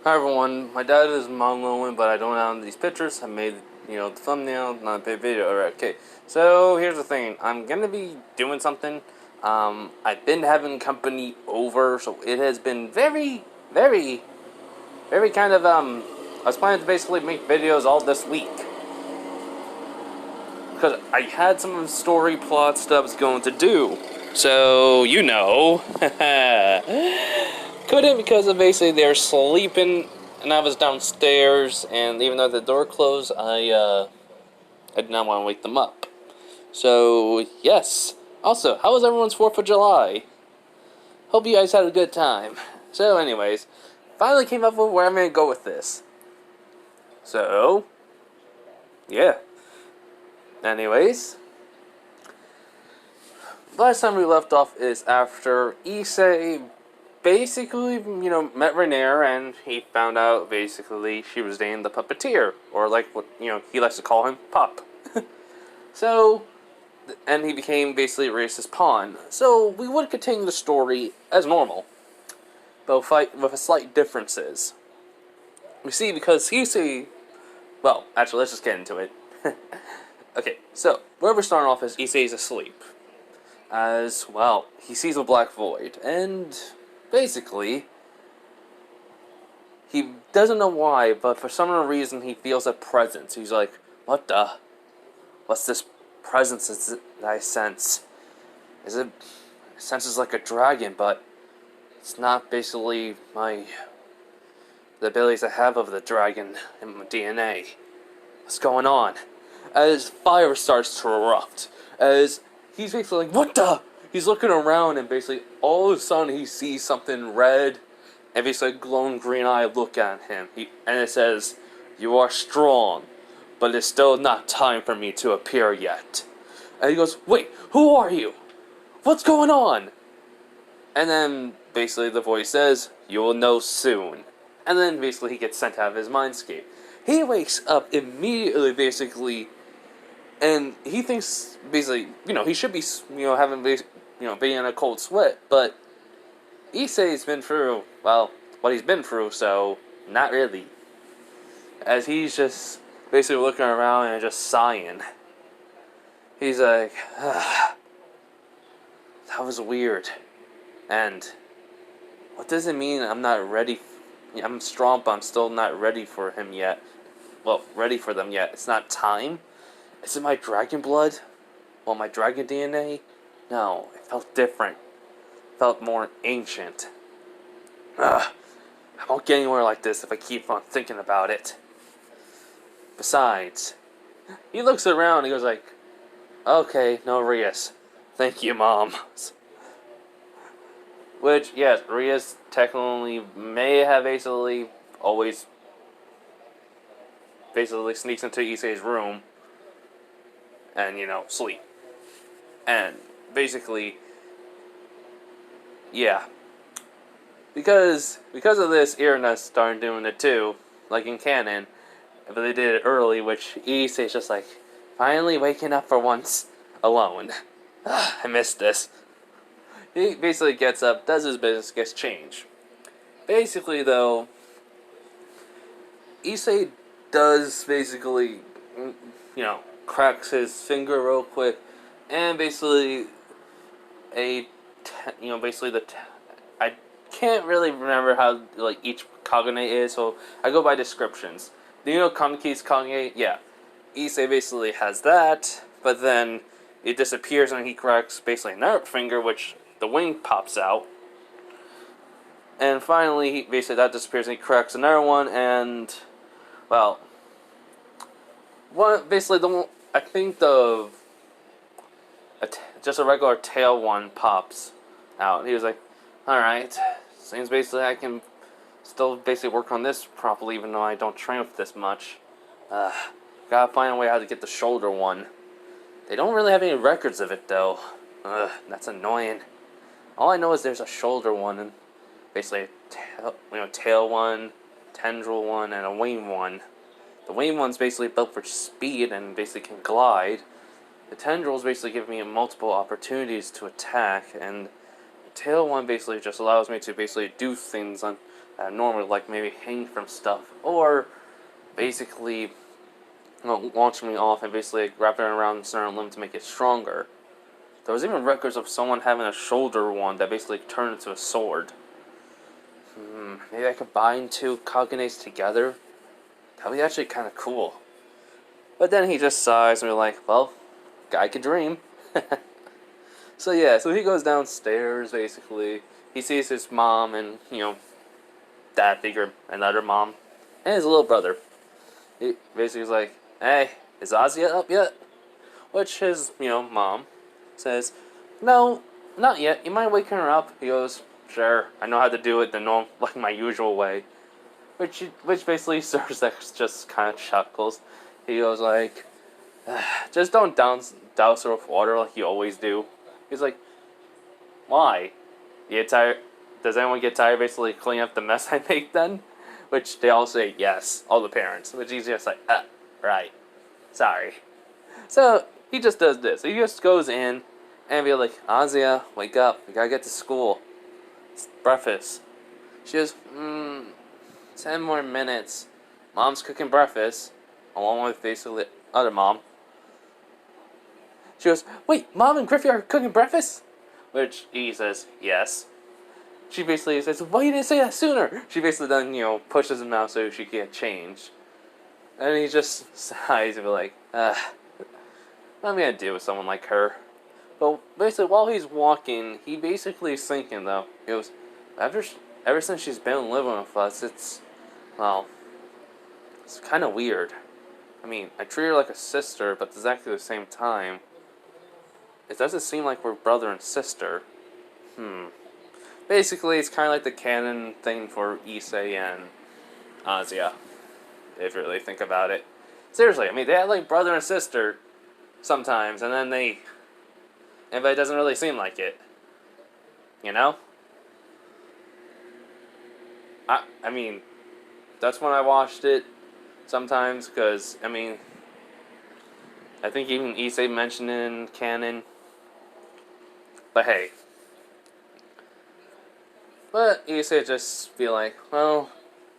Hi everyone, my dad is monologuing, but I don't have these pictures. I made, the thumbnail, not a big video. Alright, okay. So here's the thing. I'm gonna be doing something. I've been having company over, so it has been very, very, very kind of, I was planning to basically make videos all this week. Because I had some story plot stuff I was going to do. So, couldn't because of basically they're sleeping and I was downstairs, and even though the door closed, I did not want to wake them up. So, yes. Also, how was everyone's 4th of July? Hope you guys had a good time. So, anyways, finally came up with where I'm going to go with this. So, yeah. Anyways, last time we left off is after Issei basically, met Rainier, and he found out basically she was dating the puppeteer, or like what, he likes to call him, Pup. So, and he became basically Reis's pawn. So, we would continue the story as normal, but with slight differences. You see, because well, actually, let's just get into it. Okay, so, where we're starting off is Issei's asleep. As, well, he sees a black void, and basically, he doesn't know why, but for some reason he feels a presence. He's like, what the? What's this presence that I sense? It senses like a dragon, but it's not basically the abilities I have of the dragon in my DNA. What's going on? As fire starts to erupt, as he's basically like, what the? He's looking around, and basically all of a sudden he sees something red, and basically a glowing green eye look at him. And it says, "You are strong, but it's still not time for me to appear yet." And he goes, "Wait, who are you? What's going on?" And then basically the voice says, "You will know soon." And then basically he gets sent out of his mindscape. He wakes up immediately, basically, and he thinks basically, he should be, having, being in a cold sweat, but Issei's been through, well, what he's been through, so not really. As he's just basically looking around and just sighing. He's like, that was weird. And what does it mean I'm not ready? I'm strong, but I'm still not ready for him yet. Well, ready for them yet. It's not time? Is it my dragon blood? Well, my dragon DNA? No, it felt different. It felt more ancient. I won't get anywhere like this if I keep on thinking about it. Besides, he looks around and he goes like, okay, no Rias. Thank you, Mom. Which, yes, Rias technically may have basically always basically sneaks into Issei's room and, sleep. And basically, yeah. Because of this, Irina started doing it too, like in canon, but they did it early, which Issei's just like, finally waking up for once, alone. I missed this. He basically gets up, does his business, gets changed. Basically, though, Issei does basically, cracks his finger real quick, and basically, I can't really remember how, each Kagane is, so I go by descriptions. Do you know Kaneki's Kage? Yeah. Issei basically has that, but then it disappears and he cracks basically another finger, which the wing pops out. And finally, basically that disappears and he cracks another one, and, well, basically I think just a regular tail one pops out. He was like, alright, seems basically I can still basically work on this properly, even though I don't train with this much. Gotta find a way how to get the shoulder one. They don't really have any records of it, though. That's annoying. All I know is there's a shoulder one, and basically a tail one, tendril one, and a wing one. The wing one's basically built for speed and basically can glide. The tendrils basically give me multiple opportunities to attack, and the tail one basically just allows me to basically do things on normally like maybe hang from stuff, or basically launch me off and basically wrap it around a certain limb to make it stronger. There was even records of someone having a shoulder one that basically turned into a sword. Maybe I could bind two Kaganes together? That'd be actually kind of cool. But then he just sighs and we're like, well, guy could dream. So yeah, so he goes downstairs basically. He sees his mom and, dad figure, another mom, and his little brother. He basically is like, hey, is Ozzy up yet? Which his, mom says, no, not yet. You mind waking her up? He goes, sure, I know how to do it like my usual way. Which basically Cersei just kind of chuckles. He goes like, just don't douse her with water like you always do. He's like, why? You get tired? Does anyone get tired basically cleaning up the mess I make then? Which they all say yes, all the parents. Which he's just like, right, sorry. So he just does this. He just goes in and be like, Azia, wake up. We gotta get to school. It's breakfast. She goes, 10 more minutes. Mom's cooking breakfast, along with basically the other mom. She goes, wait, Mom and Griffey are cooking breakfast? Which he says, yes. She basically says, why you didn't say that sooner? She basically then, pushes him out so she can get changed. And he just sighs and be like, what am I gonna do with someone like her? But basically, while he's walking, he basically is thinking, though. He goes, ever since she's been living with us, it's kind of weird. I mean, I treat her like a sister, but exactly the same time, it doesn't seem like we're brother and sister. Basically, it's kind of like the canon thing for Issei and Azia, if you really think about it. Seriously, I mean, they act like brother and sister sometimes, and then but it doesn't really seem like it. I mean, that's when I watched it sometimes, because, I mean, I think even Issei mentioned it in canon. But hey. But Issei just feel like, well,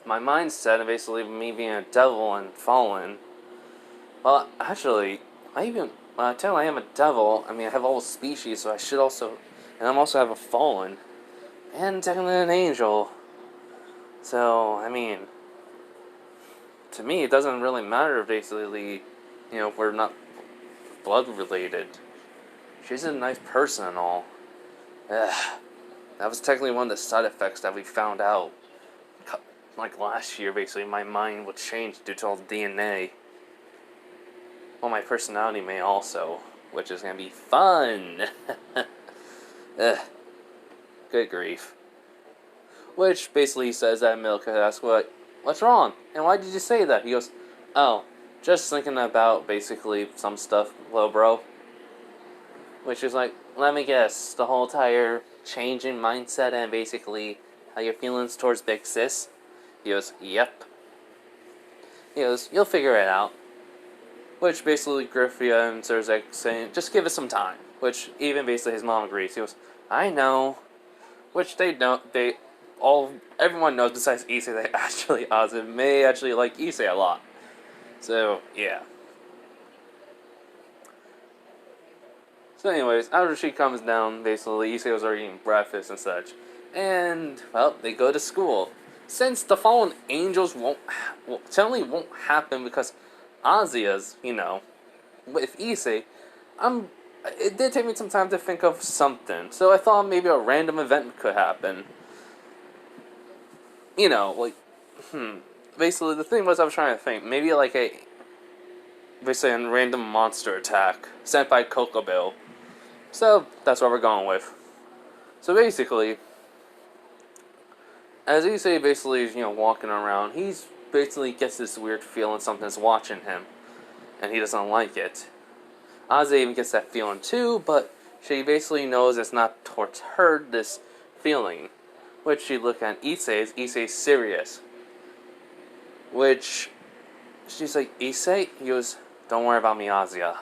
my mindset and basically me being a devil and fallen. Well, actually, technically I am a devil. I mean, I have all species, so I should also, and I'm also have a fallen, and technically an angel. So, I mean, to me, it doesn't really matter basically, if we're not blood related. She's a nice person and all. That was technically one of the side effects that we found out. Like last year, basically, my mind would change due to all the DNA. Well, my personality may also, which is going to be fun. Good grief. Which basically says that Milka asks, what's wrong? And why did you say that? He goes, oh, just thinking about basically some stuff, little bro. Which is like, let me guess, the whole entire change in mindset and basically how your feelings towards Big Sis? He goes, yep. He goes, you'll figure it out. Which basically Griffia and Cersei saying, just give us some time. Which even basically his mom agrees. He goes, I know. Which everyone knows besides Issei that actually Ozzy may actually like Issei a lot. So, yeah. So anyways, after she comes down, basically, Issei was already eating breakfast and such. And, well, they go to school. Since the fallen angels certainly won't happen because Azia's, with Issei, it did take me some time to think of something. So I thought maybe a random event could happen. Basically, the thing was I was trying to think, maybe like basically a random monster attack sent by Coco Bill. So, that's what we're going with. So basically, as Issei basically is, walking around, he's basically gets this weird feeling something's watching him. And he doesn't like it. Aze even gets that feeling too, but she basically knows it's not towards her, this feeling. Which she look at Issei's serious. Which, she's like, Issei? He goes, don't worry about me, Azia.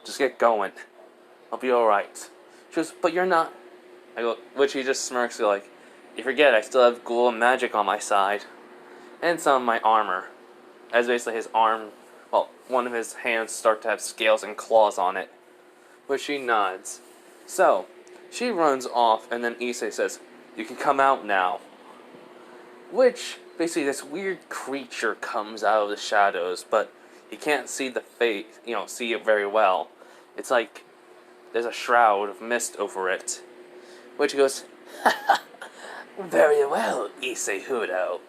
Just get going. I'll be alright. She goes, but you're not. I go, which he just smirks like, You forget I still have ghoul and magic on my side. And some of my armor. As basically his arm, well, one of his hands start to have scales and claws on it. But she nods. So, she runs off, and then Issei says, "You can come out now." Which, basically, this weird creature comes out of the shadows, but you can't see the face, see it very well. It's like there's a shroud of mist over it. Which goes, "Very well, Issei Hudo.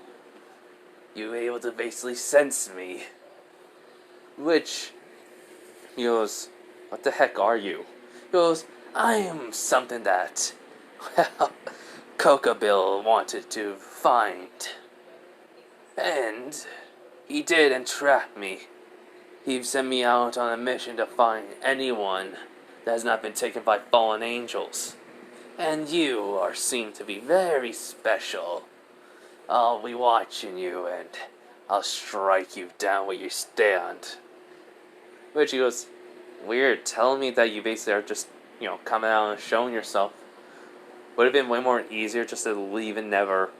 You were able to basically sense me." Which, he goes, "What the heck are you?" He goes, "I am something that, well, Bill wanted to find. And he did entrap me. He sent me out on a mission to find anyone that has not been taken by fallen angels. And you are seen to be very special. I'll be watching you, and I'll strike you down where you stand." Which he goes, "Weird, telling me that you basically are just, coming out and showing yourself. Would have been way more easier just to leave and never."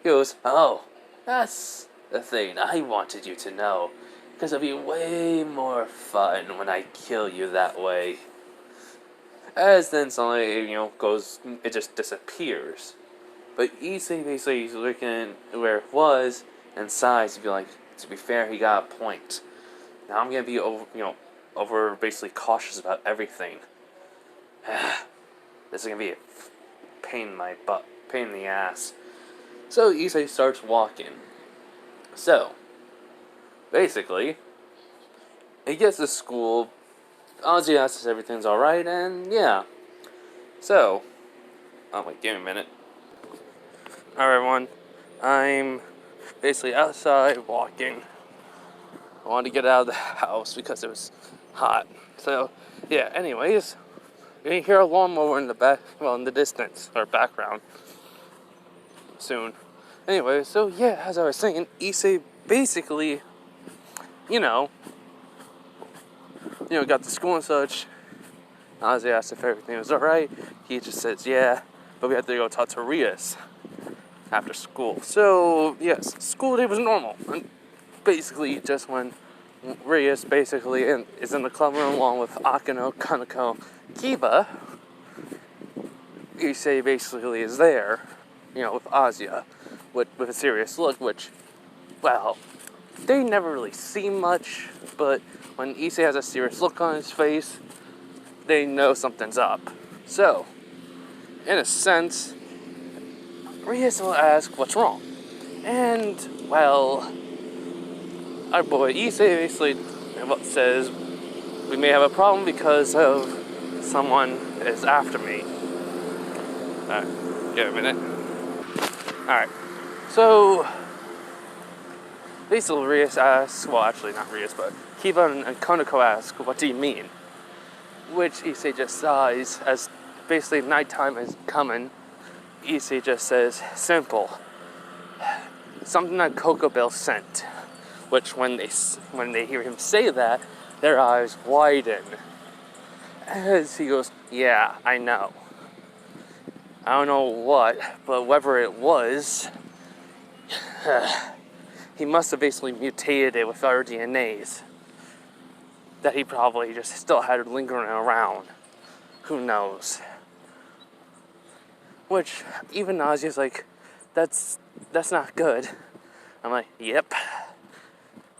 He goes, "Oh, that's the thing I wanted you to know. Because it'll be way more fun when I kill you that way." As then suddenly, it just disappears. But Issei basically is looking at where it was and sighs to be like, to be fair, he got a point. Now I'm gonna be over basically cautious about everything. This is gonna be a pain in my butt, pain in the ass. So Issei starts walking. So, basically, he gets to school. Ozzy asks if everything's alright, and yeah. So, oh wait, give me a minute. Alright, everyone. I'm basically outside walking. I wanted to get out of the house because it was hot. So, yeah, anyways, you can hear a lawnmower in the in the distance, or background, soon. Anyway, so yeah, as I was saying, Issei basically, got to school and such. Ozzy asked if everything was alright. He just says, yeah, but we had to go talk to Rias after school. So, yes, school day was normal. And basically, just when Rias basically is in the club room along with Akano, Kaneko, Kiba, Issei basically is there, with Azia, with a serious look, which, well, they never really see much, but when Issei has a serious look on his face, they know something's up. So, in a sense, Rias will ask what's wrong. And, well, our boy Issei basically says, "We may have a problem because of someone is after me." Alright, give a minute. Alright, so basically Rias asks, well actually not Rias, but Kiba and Konako ask, "What do you mean?" Which Issei just sighs as basically nighttime is coming. Issei just says, "Simple. Something that Coco Bill sent." Which when they hear him say that, their eyes widen. As he goes, "Yeah, I know. I don't know what, but whatever it was, he must have basically mutated it with our DNAs. That he probably just still had lingering around. Who knows?" Which, even Nazia's like, that's not good. I'm like, yep.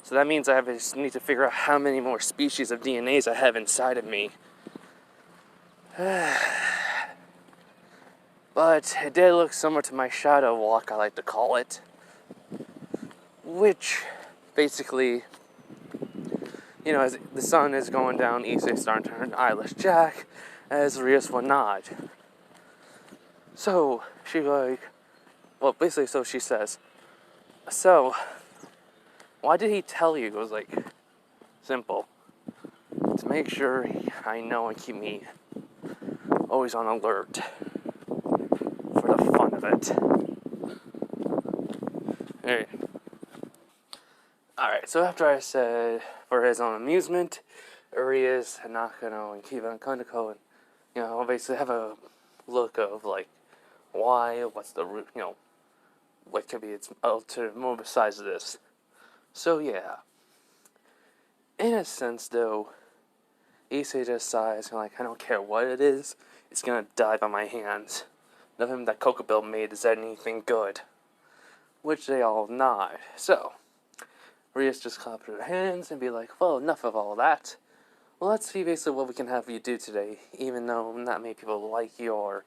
So that means I just need to figure out how many more species of DNAs I have inside of me. But it did look similar to my shadow walk, I like to call it. Which, basically, as the sun is going down, Issei starting to turn eyeless Jack, as Rias will nod. So, she so she says, "So, why did he tell you?" It goes like, "Simple. To make sure I know and keep me always on alert. For the fun of it." Alright, so after I said, for his own amusement, Urias, Nakano, and Kiba and Konako, and, basically have a look of, like, why, what's the, what could be its alternative more besides this. So yeah, in a sense though, Issei decides, I don't care what it is, it's gonna die by my hands. Nothing that Coca Bill made is anything good. Which they all nod. So, Rias just clap her hands and be like, well, enough of all that. Well, let's see basically what we can have you do today, even though not many people like your,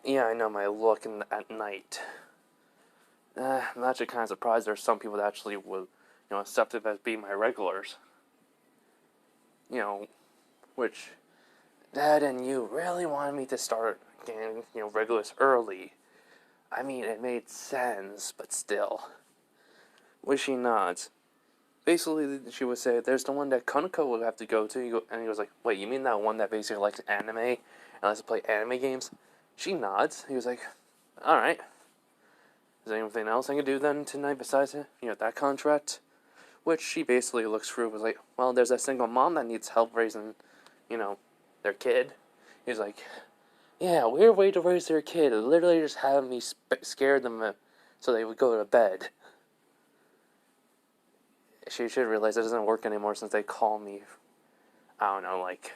yeah, I know my look at night. I'm actually kind of surprised there's some people that actually would, accept it as being my regulars. Which, Dad and you really wanted me to start getting, regulars early. I mean, it made sense, but still. Which he nods. Basically, she would say, there's the one that Konako would have to go to. And he was like, wait, you mean that one that basically likes anime and likes to play anime games? She nods. He was like, alright. Is there anything else I can do then tonight besides, that contract? Which she basically looks through and was like, well, there's a single mom that needs help raising, their kid. He's like, yeah, weird way to raise their kid. Literally just having me scare them so they would go to bed. She should realize it doesn't work anymore since they call me, I don't know, like,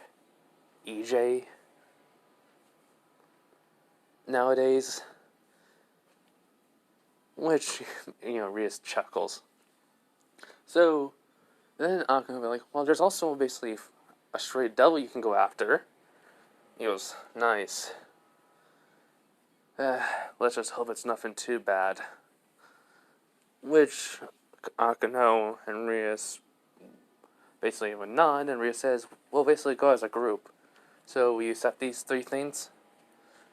EJ nowadays. Which, Rias chuckles. So, then Akane will be like, well, there's also basically a straight devil you can go after. He goes, nice. Let's just hope it's nothing too bad. Which Akane and Rias basically would nod, and Rias says, we'll basically go as a group. So we accept these 3 things?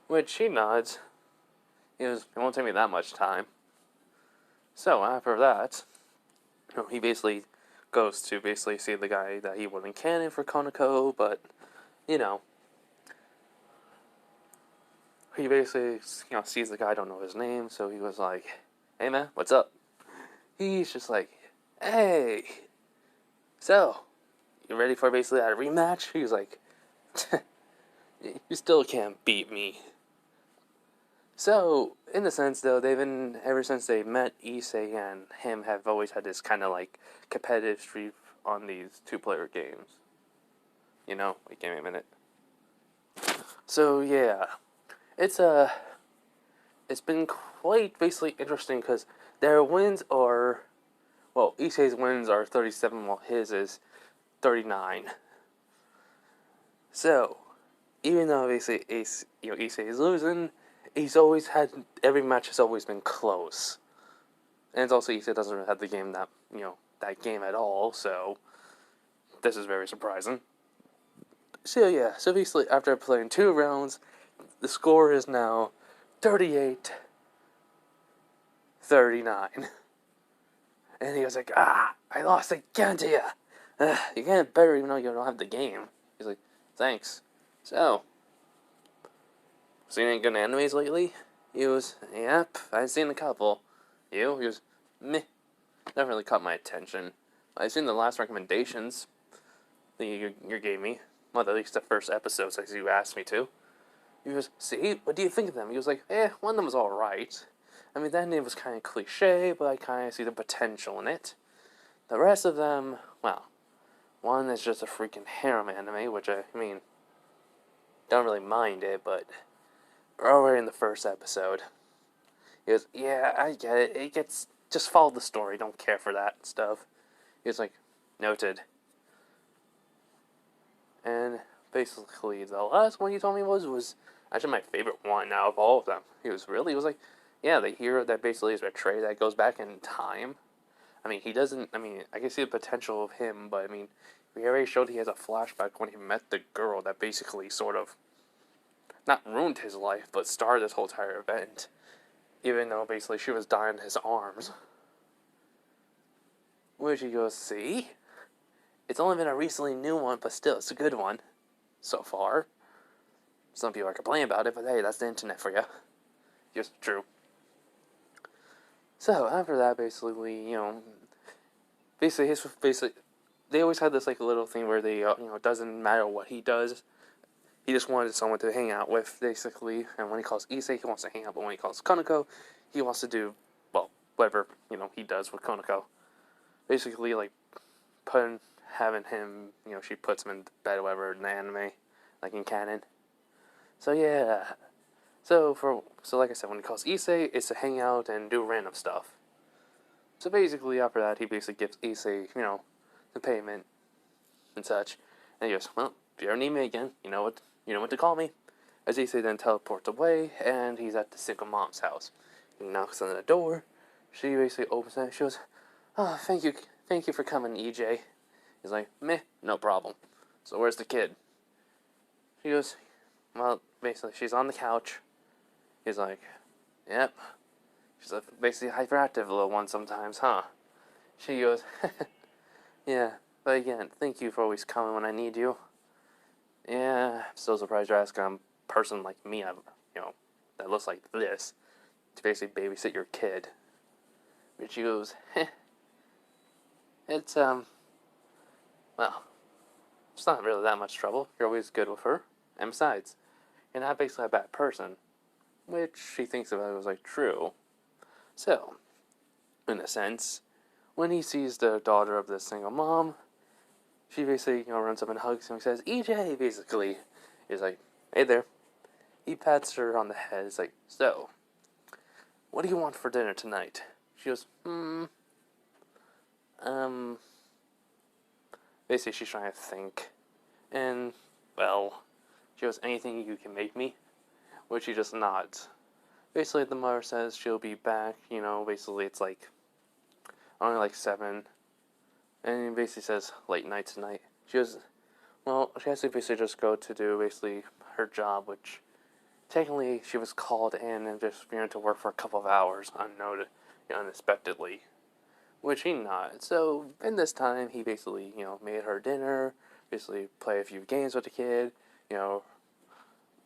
Which he nods. He goes, it won't take me that much time. So after that, he basically goes to basically see the guy that he wasn't canon for Konako, but, he basically, sees the guy, I don't know his name, so he was like, hey man, what's up? He's just like, hey, so, you ready for basically that rematch? He was like, you still can't beat me. So, in a sense though, they've been, ever since they met, Issei and him have always had this kind of like competitive streak on these 2-player games. Wait, give me a minute. So yeah, it's been quite basically interesting because their wins are, well, Issei's wins are 37 while his is 39. So, even though basically Issei is losing, he's always had, every match has always been close. And it's also Issei doesn't really have the game that, that game at all, so this is very surprising. So yeah, so basically after playing 2 rounds, the score is now 38-39. And he was like, I lost again to you. You get better even though you don't have the game. He's like, thanks. So, seen any good animes lately? He was, yep, I've seen a couple. You? He was, meh. Never really caught my attention. I've seen the last recommendations that you gave me. Well, at least the first episodes, as you asked me to. He was, see, what do you think of them? He was like, one of them was alright. I mean, that name was kind of cliche, but I kind of see the potential in it. The rest of them, well, one is just a freaking harem anime, which I mean, don't really mind it, but we're already in the first episode. He goes, yeah, I get it. It gets, just follow the story. Don't care for that stuff. He was like, noted. And basically, the last one he told me was actually my favorite one out of all of them. He was like, yeah, the hero that basically is betrayed that goes back in time. I mean, he doesn't, I can see the potential of him, but we already showed he has a flashback when he met the girl that basically sort of, not ruined his life, but started this whole entire event. Even though basically she was dying in his arms. Which he goes, see? It's only been a recently new one, but still, it's a good one. So far. Some people are complaining about it, but hey, that's the internet for you. Just true. So, after that, basically, basically, they always had this, little thing where they, it doesn't matter what he does. he just wanted someone to hang out with, basically. And when he calls Issei, he wants to hang out. But when he calls Konako, he wants to do, well, whatever, he does with Konako. Basically, like, having him, she puts him in bed or whatever in the anime, like in canon. So, yeah. So, like I said, when he calls Issei, it's to hang out and do random stuff. So, basically, after that, he basically gives Issei, the payment and such. And he goes, well, if you ever need me again, you know what to call me. As Issei then teleports away, and he's at the single mom's house. He knocks on the door. She basically opens it. She goes, oh, thank you for coming, EJ. He's like, meh, no problem. So where's the kid? She goes, well, basically, she's on the couch. He's like, yep. She's a basically hyperactive little one sometimes, huh? She goes, yeah, but again, thank you for always coming when I need you. Yeah, I'm so surprised you're asking a person like me, that looks like this, to basically babysit your kid. But she goes, it's, well, it's not really that much trouble. You're always good with her. And besides, you're not basically a bad person. Which she thinks of it was like true. So, in a sense, when he sees the daughter of the single mom, she basically, runs up and hugs him and says, EJ, basically. He's like, hey there. He pats her on the head. He's like, so, what do you want for dinner tonight? She goes, basically she's trying to think. And, well, she goes, anything you can make me? Which he just nods. Basically, the mother says she'll be back, basically it's like, only like 7. And he basically says, late night tonight. She goes, well, she has to basically just go to do, basically, her job, which, technically, she was called in and just, to work for a couple of hours, unexpectedly. Which he nods. So, in this time, he basically, made her dinner, basically play a few games with the kid,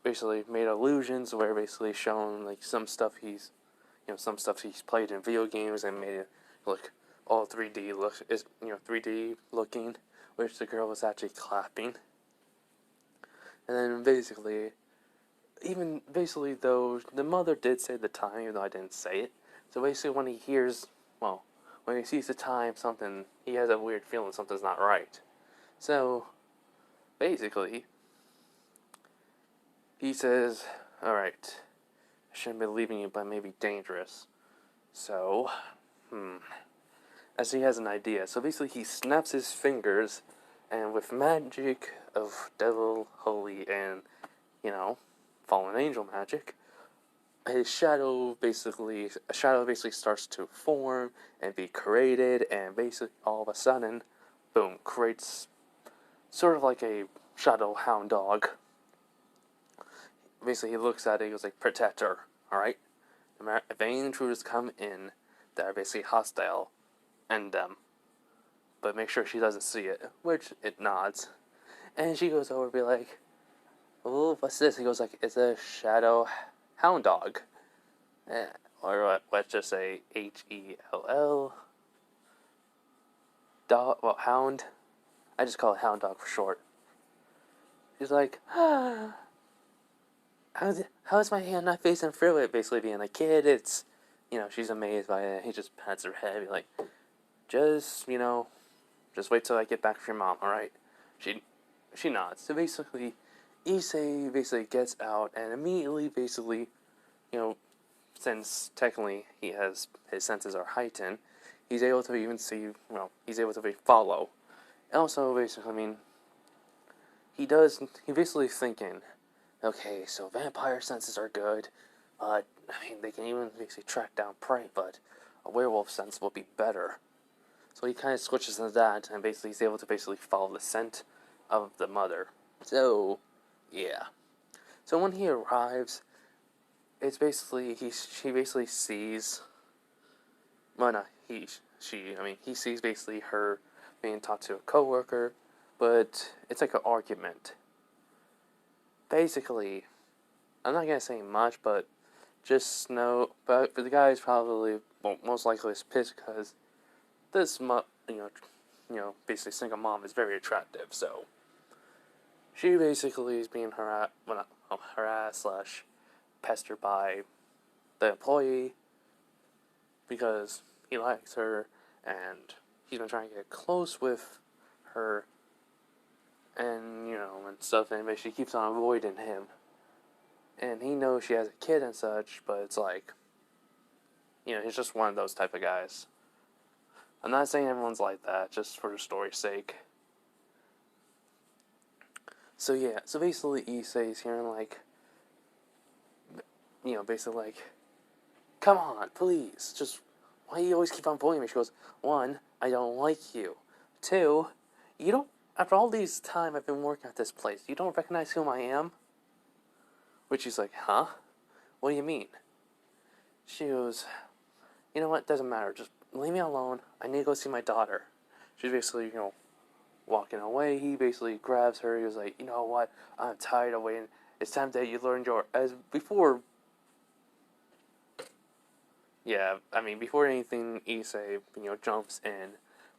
basically made illusions where basically shown like some stuff he's played in video games and made it look all 3D 3D looking, which the girl was actually clapping. And then basically, though the mother did say the time, even though I didn't say it. So basically, when he sees the time, he has a weird feeling something's not right. So basically, he says, alright, I shouldn't be leaving you, but it may be dangerous. So, as he has an idea. So basically he snaps his fingers, and with magic of devil, holy, and, fallen angel magic, a shadow basically starts to form and be created, and basically all of a sudden, boom, creates sort of like a shadow hound dog. Basically, he looks at it, he goes like, protect her, alright? If any intruders come in that are basically hostile, end them. But make sure she doesn't see it, which it nods. And she goes over and be like, oh, what's this? He goes like, it's a shadow hound dog. Or let's just say Hell. Dog, hound. I just call it hound dog for short. He's like, how is my hand not facing through it? Basically being a kid, it's, she's amazed by it. He just pats her head, be like, just wait till I get back from your mom, alright? She nods. So basically, Issei basically gets out and immediately basically, since technically his senses are heightened, he's able to even see, he's able to follow. And also, basically, he basically thinking, okay, so vampire senses are good, they can even basically track down prey, but a werewolf sense will be better. So he kind of switches into that, and basically he's able to basically follow the scent of the mother. So, yeah. So when he arrives, it's basically, she basically sees, he sees basically her being talked to a coworker, but it's like an argument. Basically, I'm not gonna say much, but just know, but the guy is probably, most likely is pissed because this, basically single mom is very attractive, so she basically is being harassed slash pestered by the employee because he likes her and he's been trying to get close with her and, and stuff, and she keeps on avoiding him. And he knows she has a kid and such, but it's like, he's just one of those type of guys. I'm not saying everyone's like that, just for the story's sake. So yeah, so basically Issei's hearing like, basically like, come on, please, just, why do you always keep on bullying me? She goes, 1, I don't like you. 2, you don't, after all these time I've been working at this place, you don't recognize who I am? Which he's like, huh? What do you mean? She goes, you know what, doesn't matter, just leave me alone, I need to go see my daughter. She's basically, walking away. He basically grabs her. He was like, you know what, I'm tired of waiting. It's time that you learned as before. Yeah, I mean, before anything, Issei, jumps in.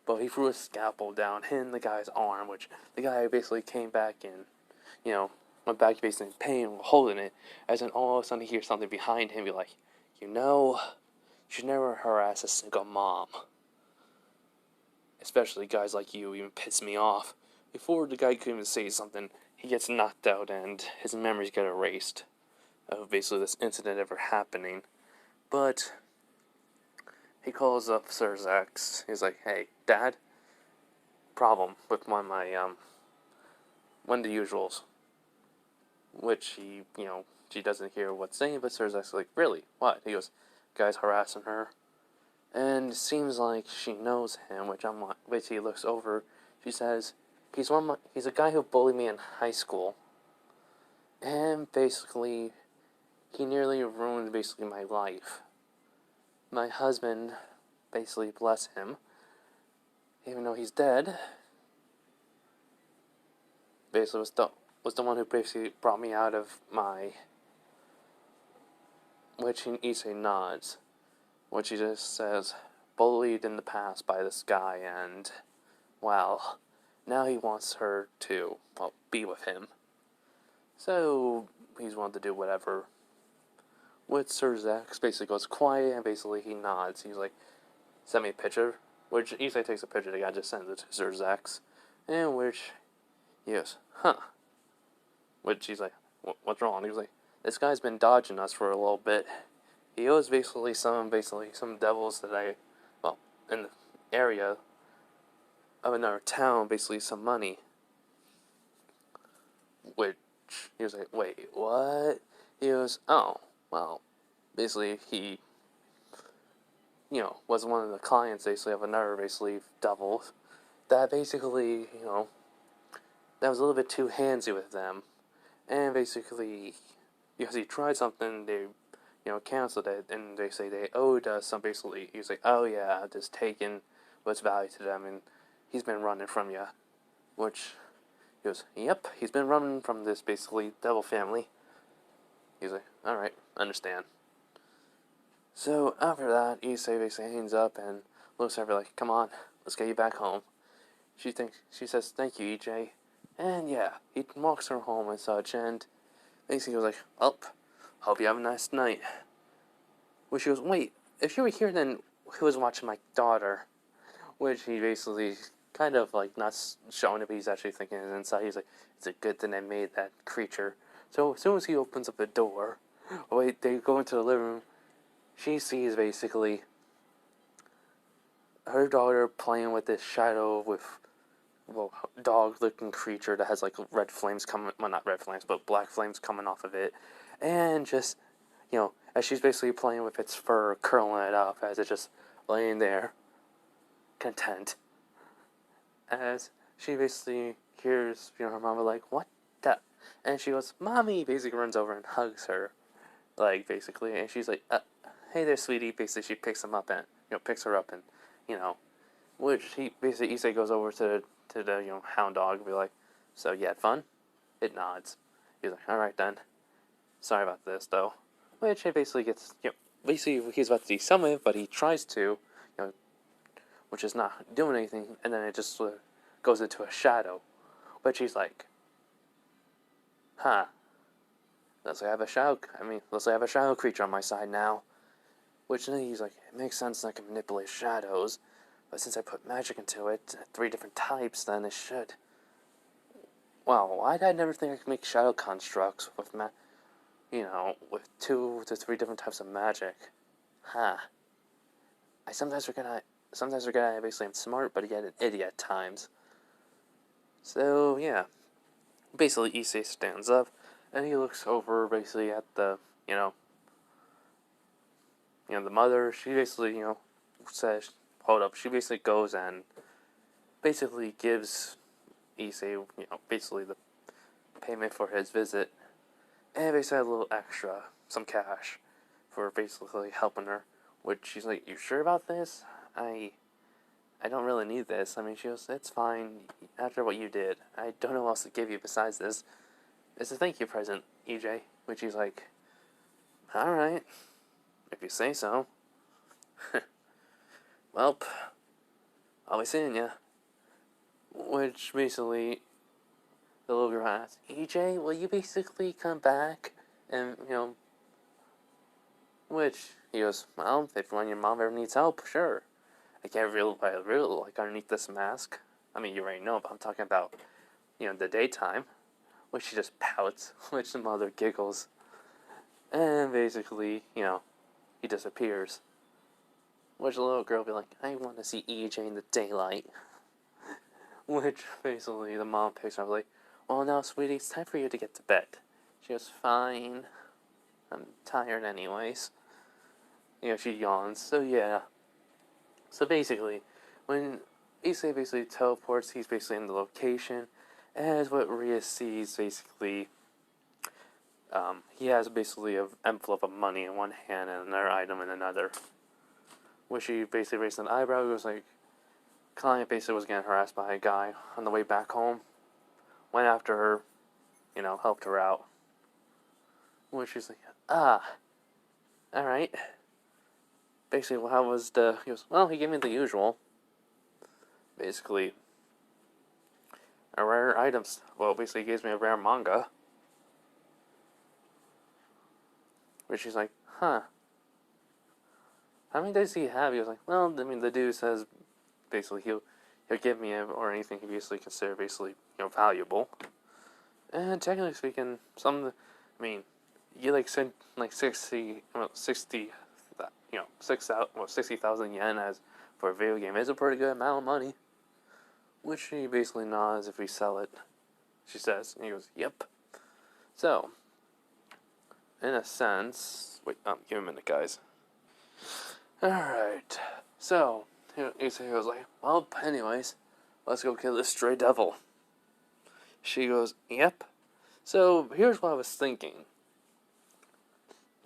But he threw a scalpel down, hitting the guy's arm, which the guy basically came back and, went back basically in pain, holding it. As then all of a sudden he hears something behind him, be like, you should never harass a single mom. Especially guys like you even piss me off. Before the guy could even say something, he gets knocked out and his memories get erased of basically this incident ever happening. But he calls up Sir Zax. He's like, hey, Dad, problem with one of the usuals. Which she doesn't hear what's saying, but Sir Zax is like, really? What? He goes, guy's harassing her. And it seems like she knows him, which he looks over. She says, he's a guy who bullied me in high school. And basically, he nearly ruined basically my life. My husband, basically, bless him, even though he's dead, basically was the one who basically brought me out of my, which Issei nods. Which he just says, bullied in the past by this guy, and, well, now he wants her to, be with him. So, he's willing to do whatever. With Sir Zax, basically goes quiet, and basically he nods. He's like, send me a picture. Which Issei takes a picture, the guy just sends it to Sir Zax. In which he goes, huh. Which he's like, what's wrong? He was like, this guy's been dodging us for a little bit. He owes basically some devils that in the area of another town, basically some money. Which, he was like, wait, what? He goes, oh, well, basically he, was one of the clients, basically, of another, basically, devil. That basically, that was a little bit too handsy with them. And basically, because he tried something, they canceled it, and they say they owed us some, basically, he's like, oh yeah, just taking what's value to them, and he's been running from you, which, he goes, yep, he's been running from this, basically, devil family. He's like, alright, understand. So, after that, Issei basically hangs up, and looks at her like, come on, let's get you back home. She says, thank you, EJ, and yeah, he walks her home and such, and basically goes like, well, hope you have a nice night. Which she goes, wait, if you were here, then who was watching my daughter? Which he basically kind of like not showing it, but he's actually thinking it inside. He's like, it's a good thing I made that creature. So as soon as he opens up the door, they go into the living room. She sees basically her daughter playing with this shadow with dog-looking creature that has like red flames coming, well, not red flames, but black flames coming off of it, and just as she's basically playing with its fur, curling it up as it's just laying there, content. As she basically hears, her mama like, what the? And she goes, mommy, basically runs over and hugs her, like, basically, and she's like, hey there, sweetie, basically she picks him up and, picks her up and, which he, basically, Issei goes over to the, hound dog and be like, so you had fun? It nods. He's like, alright then. Sorry about this, though. Which he basically gets, basically he's about to desummon it, but he tries to, which is not doing anything, and then it just goes into a shadow. But she's like, Huh. Looks like I have a shadow. Looks like I have a shadow creature on my side now. Which then he's like, it makes sense that I can manipulate shadows, but since I put magic into it, 3 different types, then it should. Wow, why did I never think I could make shadow constructs with with 2 to 3 different types of magic? Huh. I sometimes forget I basically am smart, but yet an idiot at times. So, yeah. Basically, Issei stands up, and he looks over, basically, at the, the mother. She basically, says, hold up. She basically goes and basically gives Issei, basically the payment for his visit, and basically a little extra, some cash, for basically helping her. Which she's like, you sure about this? I don't really need this. She goes, it's fine. After what you did, I don't know what else to give you besides this. It's a thank you present, EJ. Which he's like, alright, if you say so. Welp, I'll be seeing ya. Which basically, the little girl asks, EJ, will you basically come back? And, which he goes, well, if when your mom ever needs help, sure. I can't really like underneath this mask. You already know, but I'm talking about, the daytime. Which she just pouts, which the mother giggles. And basically, he disappears. Which the little girl will be like, I want to see EJ in the daylight. Which basically the mom picks her up like, well now sweetie, it's time for you to get to bed. She goes, fine. I'm tired anyways. She yawns, so yeah. So basically, when Issei basically teleports, he's basically in the location, as what Ria sees basically, he has basically an envelope of money in one hand and another item in another. Which he basically raised an eyebrow. He was like, client basically was getting harassed by a guy on the way back home. Went after her, helped her out. Which she's like, alright. Basically, how was he goes, well, he gave me the usual. Basically, a rare items. Well, basically, he gives me a rare manga. Which she's like, huh. How many does he have? He was like, well, the dude says, basically, he'll give me or anything he basically consider basically, valuable. And technically speaking, you send 60, 60,000 yen as for a video game is a pretty good amount of money. Which she basically nods if we sell it. She says, and he goes, yep. So, in a sense, wait, give me a minute, guys. Alright, so, Issei goes like, well, anyways, let's go kill this stray devil. She goes, yep. So, here's what I was thinking.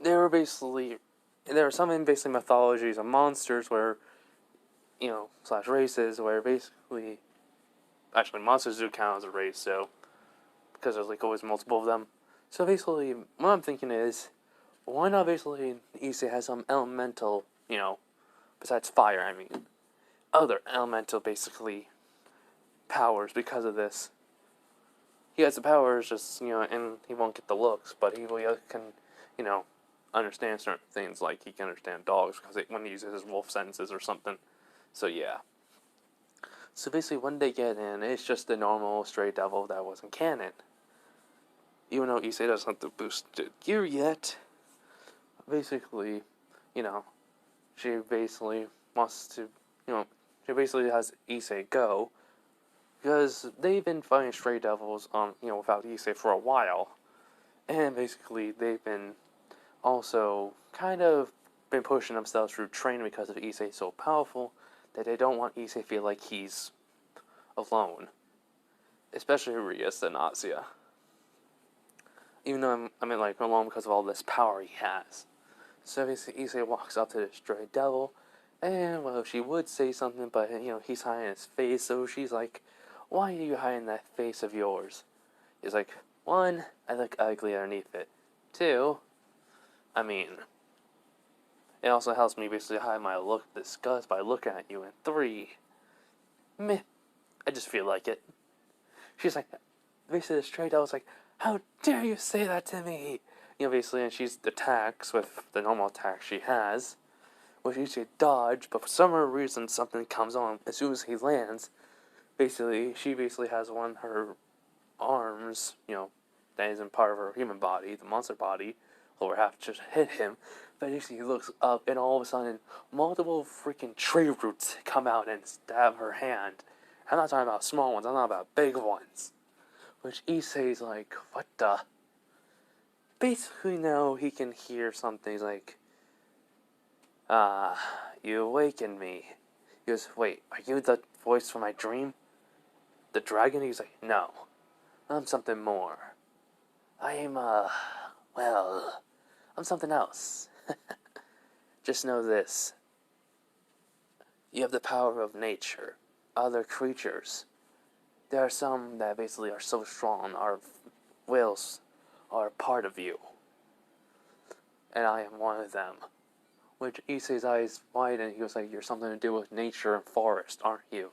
There are some in basically mythologies of monsters where, / races, where basically, actually, monsters do count as a race, so, because there's always multiple of them. So basically, what I'm thinking is, why not basically Issei has some elemental, besides fire, other elemental, basically, powers because of this. He has the powers, just, and he won't get the looks, but he can, understand certain things, like he can understand dogs, because when he uses his wolf senses or something. So, yeah. So basically, when they get in, it's just the normal stray devil that wasn't canon. Even though Issei doesn't have the boosted gear yet, basically, she basically wants to, she basically has Issei go, because they've been fighting stray devils, without Issei for a while, and basically they've been also kind of been pushing themselves through training because of Issei so powerful that they don't want Issei to feel like he's alone, especially Rias and Nasia. Even though alone because of all this power he has. So basically, Issei walks up to the stray devil, and, she would say something, but, he's hiding his face, so she's like, why are you hiding that face of yours? He's like, 1, I look ugly underneath it. 2, it also helps me basically hide my disgust by looking at you. And 3, meh, I just feel like it. She's like, basically the stray devil's like, How dare you say that to me? Basically, and she attacks with the normal attack she has, which usually dodge, but for some reason something comes on as soon as he lands. Basically, she has one of her arms, that isn't part of her human body, the monster body, lower half just hit him. But basically, he looks up, and all of a sudden, multiple freaking tree roots come out and stab her hand. I'm not talking about small ones, I'm talking about big ones. Which Issei's like, what the? Basically, now he can hear something. He's like, you awakened me. He goes, wait, are you the voice from my dream? The dragon? He's like, no. I'm something more. I'm something else. Just know this. You have the power of nature. Other creatures. There are some that basically are so strong, our wills are part of you. And I am one of them. Which Issei's eyes widen, and he was like, you're something to do with nature and forest, aren't you?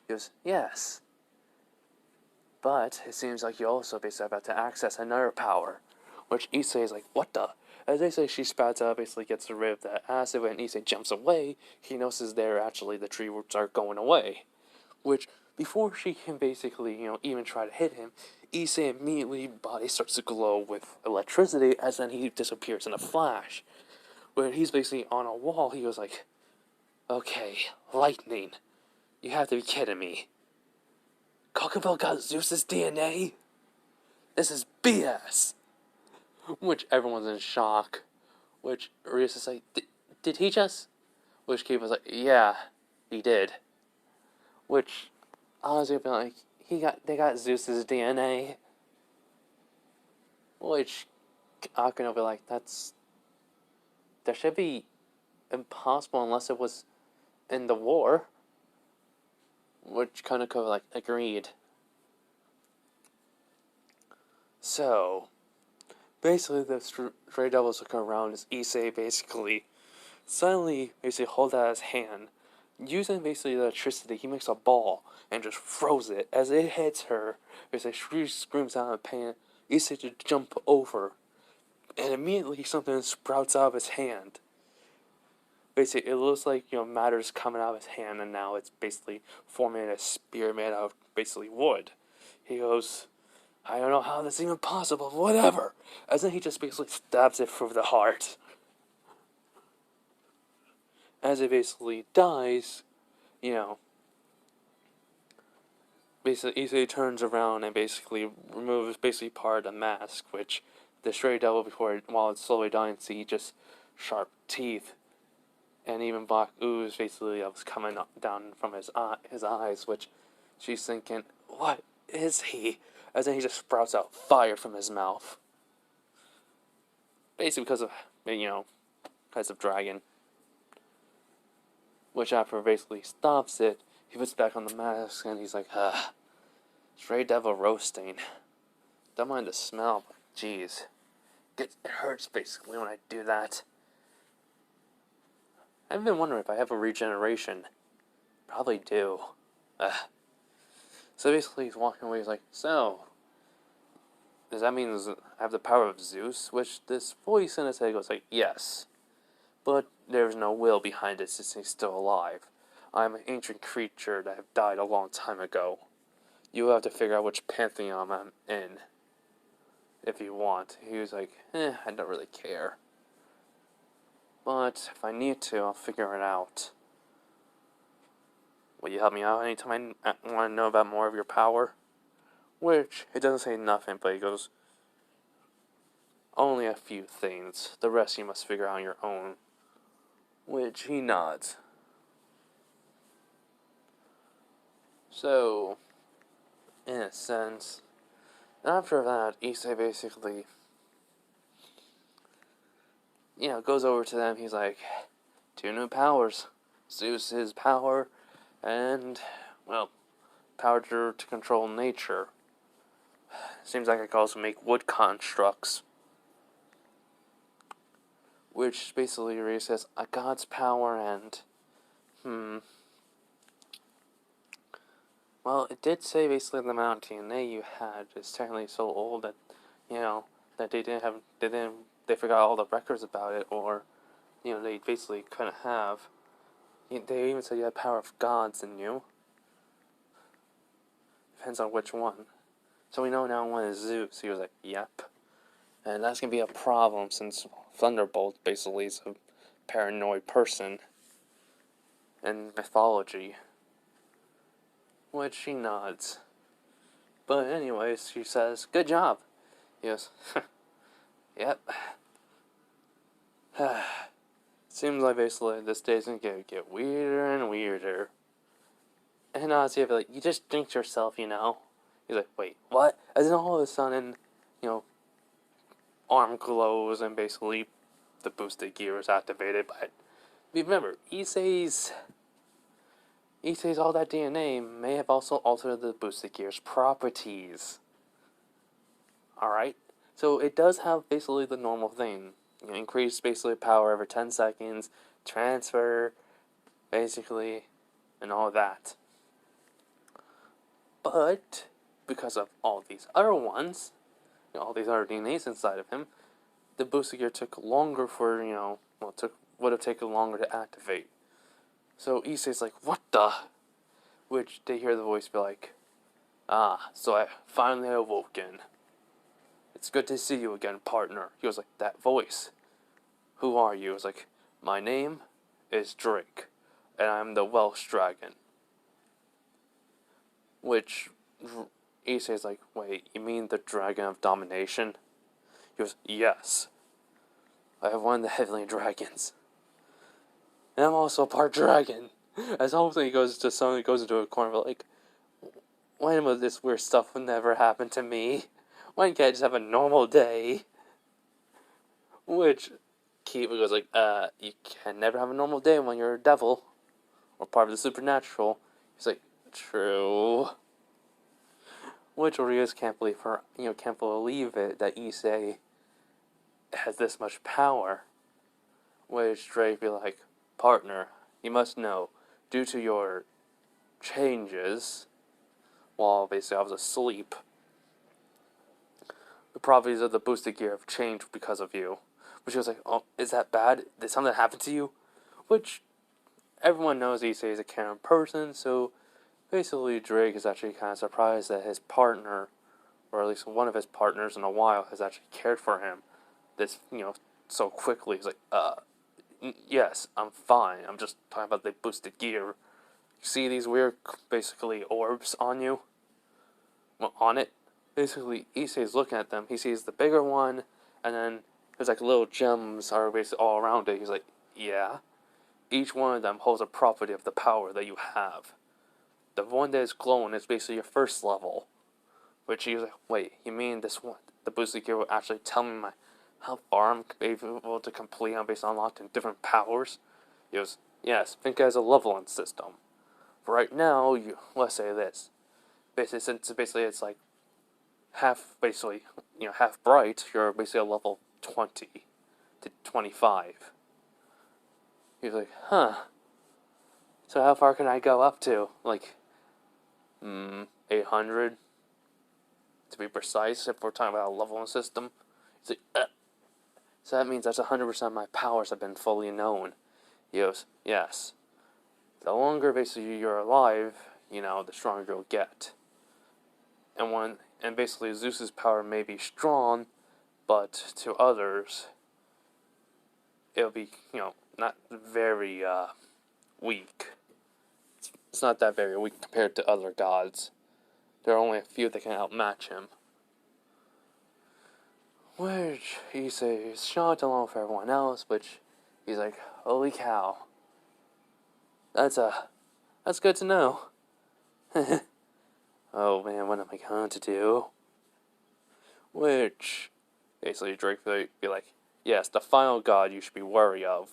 He goes, yes. But it seems like you're also basically about to access another power. Which Issei is like, what the? As they say, she spats out, basically gets rid of that acid. When Issei jumps away, he notices there actually the tree roots are going away. Which, before she can basically, even try to hit him, Issei immediately, body starts to glow with electricity, as then he disappears in a flash. When he's basically on a wall, he goes like, okay, lightning. You have to be kidding me. Kokobo got Zeus's DNA? This is BS! Which everyone's in shock. Which Rios is like, did he just? Which Kate was like, yeah, he did. Which, honestly, I've been like, they got Zeus's DNA. Which, Akane will be like, that should be impossible unless it was in the war. Which Konako, like, agreed. So, basically, the Stray Devils look around as Issei basically suddenly hold out his hand. Using basically the electricity, he makes a ball and just throws it. As it hits her, she screams out in pain. Issei to jump over, and immediately something sprouts out of his hand. Basically, it looks like matter's coming out of his hand, and now it's basically forming a spear made out of basically wood. He goes, I don't know how this is even possible, whatever. As then he just basically stabs it through the heart. As it basically dies, basically Issei turns around and basically removes basically part of the mask, which the stray devil while it's slowly dying, see just sharp teeth. And even black ooze basically was coming down from his eyes, which she's thinking, what is he? As then he just sprouts out fire from his mouth. Basically because of dragon. Which after basically stops it, he puts back on the mask and he's like, stray devil roasting. Don't mind the smell, but jeez. It hurts basically when I do that. I've been wondering if I have a regeneration. Probably do. So basically he's walking away, he's like, so, does that mean I have the power of Zeus? Which this voice in his head goes like, yes. But there's no will behind it since he's still alive. I'm an ancient creature that have died a long time ago. You have to figure out which pantheon I'm in. If you want. He was like, I don't really care. But if I need to, I'll figure it out. Will you help me out anytime I want to know about more of your power? Which, it doesn't say nothing, but he goes, only a few things. The rest you must figure out on your own. Which he nods. So, in a sense, after that, Issei basically, goes over to them. He's like, 2 new powers. Zeus's power, and, power to control nature. Seems like I can also make wood constructs. Which basically really says a god's power and, Well, it did say basically the amount of DNA you had is technically so old that, you know, that they forgot all the records about it, or, they basically couldn't have. They even said you had power of gods in you. Depends on which one. So we know now one is Zeus. He was like, yep. And that's going to be a problem since Thunderbolt basically is a paranoid person in mythology. Which she nods. But anyways, she says, good job. He goes, yep. Seems like basically this day's going to get weirder and weirder. And honestly, I feel like, you just jinxed yourself, He's like, wait, what? And then all of a sudden, arm glows and basically the boosted gear is activated. But remember, Issei's all that DNA may have also altered the boosted gear's properties. Alright? So it does have basically the normal thing. Increase basically power every 10 seconds, transfer, basically, and all that. But, because of all these other ones, all these other DNAs inside of him, the booster gear took longer for, would have taken longer to activate. So Issei's like, what the? Which they hear the voice be like, so I finally awoken. It's good to see you again, partner. He was like, that voice. Who are you? I was like, my name is Drake, and I'm the Welsh dragon. Which Issei's like, wait, you mean the dragon of domination? He goes, yes. I have one of the heavenly dragons. And I'm also part dragon. As hopefully he goes into a corner like, why will this weird stuff will never happen to me? Why can't I just have a normal day? Which Kiva goes like, you can never have a normal day when you're a devil. Or part of the supernatural. He's like, true. Which Orias can't believe it that Issei has this much power. Which Drake be like, partner, you must know, due to your changes, while basically I was asleep, the properties of the boosted gear have changed because of you. Which was like, oh, is that bad? Did something happen to you? Which everyone knows Issei is a caring person, so basically Drake is actually kind of surprised that his partner, or at least one of his partners in a while, has actually cared for him this, so quickly. He's like, yes, I'm fine. I'm just talking about the boosted gear. You see these weird, basically, orbs on you? Well, on it? Basically, Issei's looking at them. He sees the bigger one, and then there's like little gems are basically all around it. He's like, yeah. Each one of them holds a property of the power that you have. The one that is glowing is basically your first level. Which he's like, wait, you mean this one? The boosted gear will actually tell me how far I'm able to complete on based on unlocking different powers? He goes, yes, think as a leveling system. For right now, let's say this. Basically, it's like half bright, you're basically a level 20 to 25. He's like, huh. So how far can I go up to? Like, 800? To be precise, if we're talking about a leveling system. He's like, so that means that's 100% of my powers have been fully known. He goes, yes. The longer basically you're alive, the stronger you'll get. And basically Zeus's power may be strong, but to others, it'll be, not very, weak. It's not that very weak compared to other gods. There are only a few that can outmatch him. Which he says shocked along for everyone else, which he's like, holy cow. That's good to know. Oh man, what am I going to do? Which basically Drake would be like, yes, the final god you should be wary of.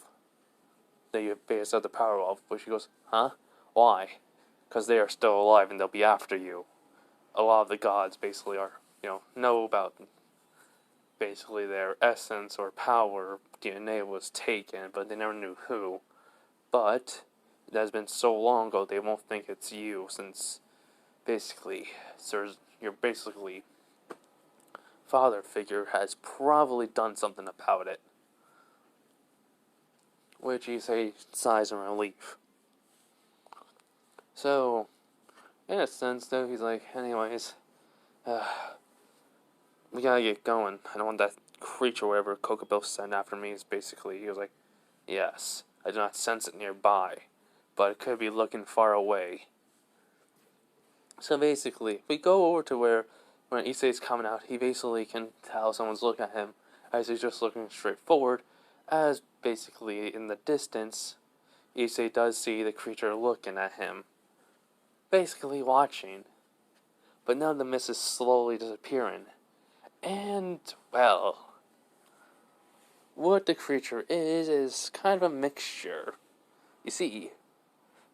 That you base out the power of. Which he goes, huh? Why? Because they are still alive and they'll be after you. A lot of the gods basically are, know about basically their essence or power. DNA was taken, but they never knew who. But it has been so long ago, they won't think it's you, since basically, your basically father figure has probably done something about it. Which he say sighs in relief. So, in a sense, though, he's like, anyways, we gotta get going. I don't want that creature, whatever Kokobel sent after me, is basically, he was like, yes, I do not sense it nearby, but it could be looking far away. So basically, we go over to where, when Issei's coming out, he basically can tell someone's looking at him, as he's just looking straight forward, as basically in the distance, Issei does see the creature looking at him, basically watching. But now the mist is slowly disappearing. And, well, what the creature is kind of a mixture. You see,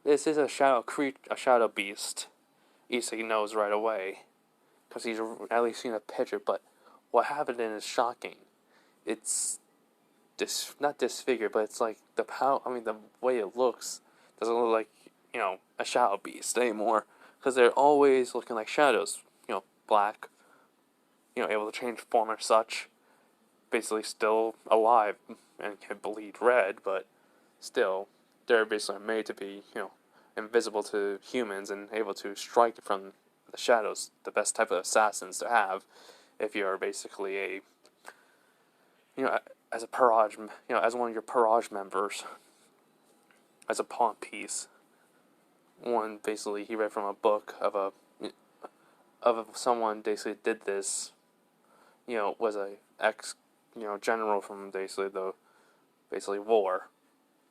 this is a shadow beast. Issei knows right away, because he's at least seen a picture, but what happened in is shocking. It's not disfigured, but it's like the way it looks doesn't look like, a shadow beast anymore, because they're always looking like shadows, black, able to change form or such, basically still alive and can bleed red, but still, they're basically made to be, invisible to humans and able to strike from the shadows, the best type of assassins to have if you're basically as a Parage, as one of your Parage members, as a pawn piece. One, basically, he read from a book of someone basically did this, was a general from basically the war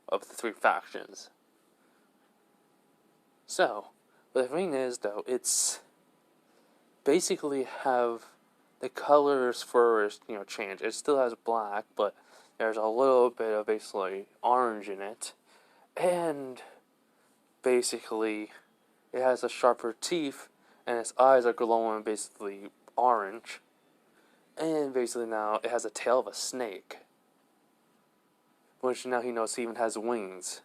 of the three factions. So, but the thing is, though, it's basically have the colors first, change. It still has black, but there's a little bit of basically orange in it, and basically it has a sharper teeth, and its eyes are glowing basically orange, and basically now it has a tail of a snake, which now he knows he even has wings.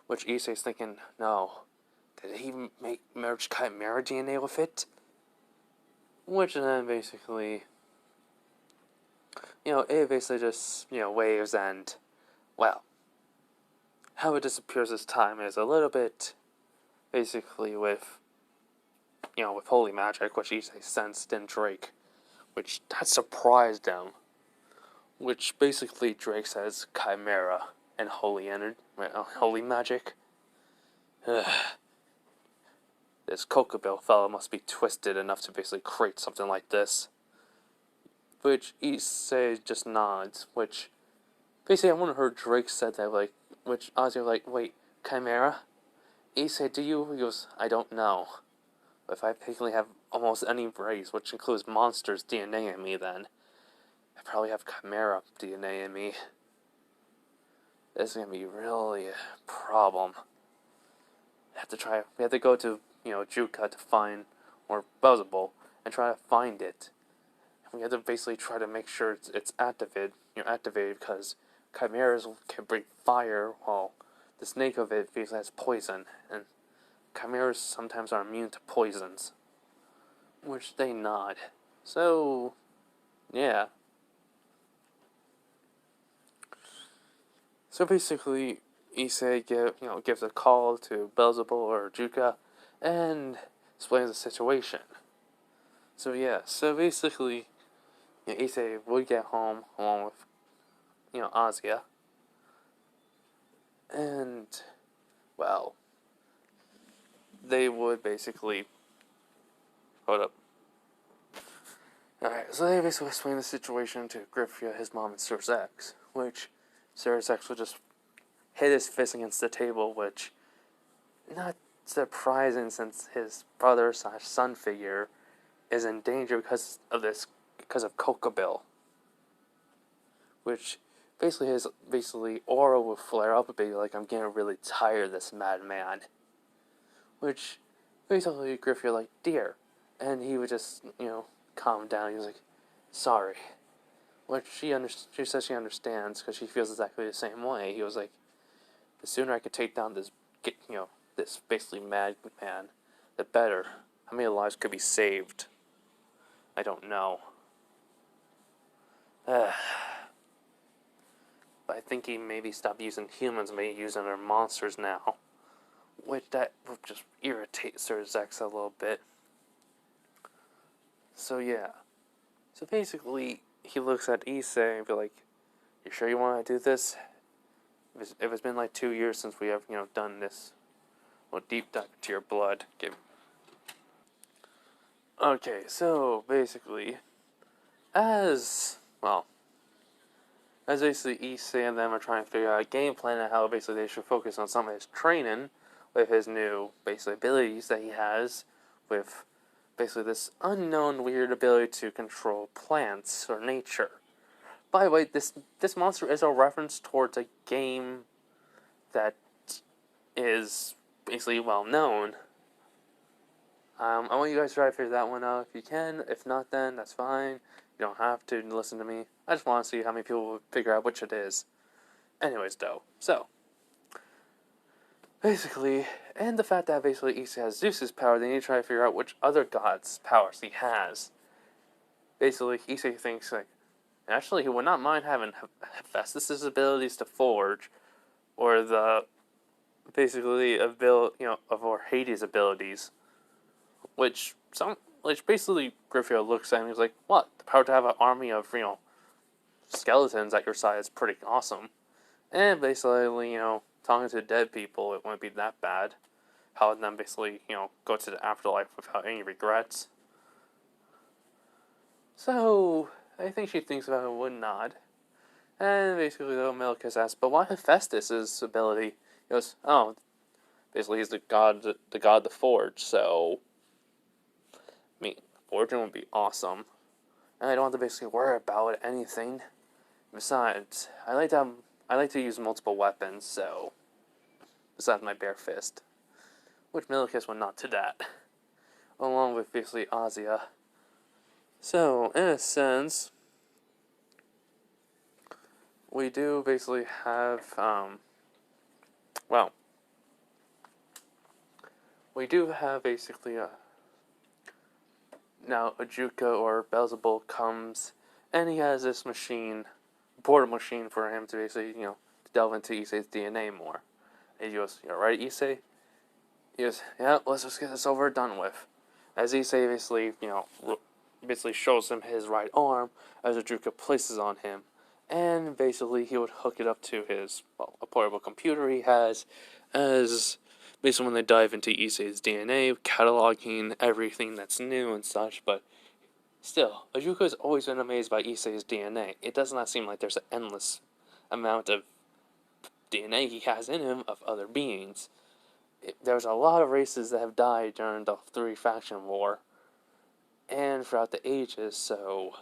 Which Issei's thinking, no, did he merge Chimera DNA with it? Which then basically, it basically just, waves and, well, how it disappears this time is a little bit, basically with holy magic, which Issei sensed in Drake, which that surprised him, which basically Drake says Chimera and holy energy, holy magic. This Kokobel fellow must be twisted enough to basically create something like this. Which Issei just nods, which basically I wonder heard Drake said that, which Ozzy was like, wait, Chimera? Issei, do you? He goes, I don't know. But if I basically have almost any race, which includes monsters' DNA in me, then I probably have Chimera DNA in me. This is gonna be really a problem. We have to go to, Juka to find, or Buzzable, and try to find it. And we have to basically try to make sure it's activated, because chimeras can breathe fire, while the snake of it basically has poison, and chimeras sometimes are immune to poisons, which they not. So, yeah. So basically, Issei gives a call to Beelzebub or Juka and explains the situation. So yeah, so basically, Issei would get home along with, Azia. And, well, they would basically... Hold up. Alright, so they basically explain the situation to Griffia, his mom, and Sir Zex, which Sir Zex would just hit his fist against the table, which, not surprising since his brother/son figure is in danger because of Kokobel. Which his aura will flare up a bit, like, I'm getting really tired of this madman. Which basically Griffith like, dear. And he would just, calm down. He was like, sorry. Which she says she understands because she feels exactly the same way. He was like, the sooner I could take down this basically mad man, the better. How many lives could be saved? I don't know. But I think he maybe stopped using humans, maybe using their monsters now. Which that just irritates Sir Zex a little bit. So yeah. So basically, he looks at Issei and be like, "You sure you want to do this? If it's been like 2 years since we have, done this, well, deep dive into your blood." Okay, so basically, as well, as basically Issei and them are trying to figure out a game plan and how basically they should focus on some of his training with his new basically abilities that he has, with basically this unknown weird ability to control plants or nature. By the way, this monster is a reference towards a game that is basically well known. I want you guys to try to figure that one out if you can. If not, then that's fine. You don't have to listen to me. I just want to see how many people will figure out which it is. Anyways, though, so basically, and the fact that basically Issei has Zeus's power, they need to try to figure out which other god's powers he has. Basically, Issei thinks like, actually, he would not mind having Hephaestus' abilities to forge, or the basically of or Hades' abilities, which basically Griffith looks at and he's like, "What? The power to have an army of skeletons at your side is pretty awesome." And basically, talking to dead people, it wouldn't be that bad. Helping them basically, go to the afterlife without any regrets. So I think she thinks about it, would nod. And basically, though, Melicus asks, "But why Hephaestus' ability?" He goes, "Oh, basically he's the god of the forge, so I mean, forging would be awesome. And I don't have to basically worry about anything. Besides, I like to use multiple weapons, so besides my bare fist." Which Melicus would nod to that. Along with basically Azia. So, in a sense, we do basically have, we do have basically now Ajuka or Beelzebul comes, and he has this machine, portal machine for him to basically, delve into Issei's DNA more. And he goes, "You alright, Issei?" He goes, "Yeah, let's just get this over and done with." As Issei basically shows him his right arm, as Ajuka places on him. And basically he would hook it up to his, a portable computer he has, as basically when they dive into Issei's DNA, cataloging everything that's new and such, but still, Ajuka has always been amazed by Issei's DNA. It does not seem like there's an endless amount of DNA he has in him of other beings. There's a lot of races that have died during the Three Faction War, and throughout the ages, so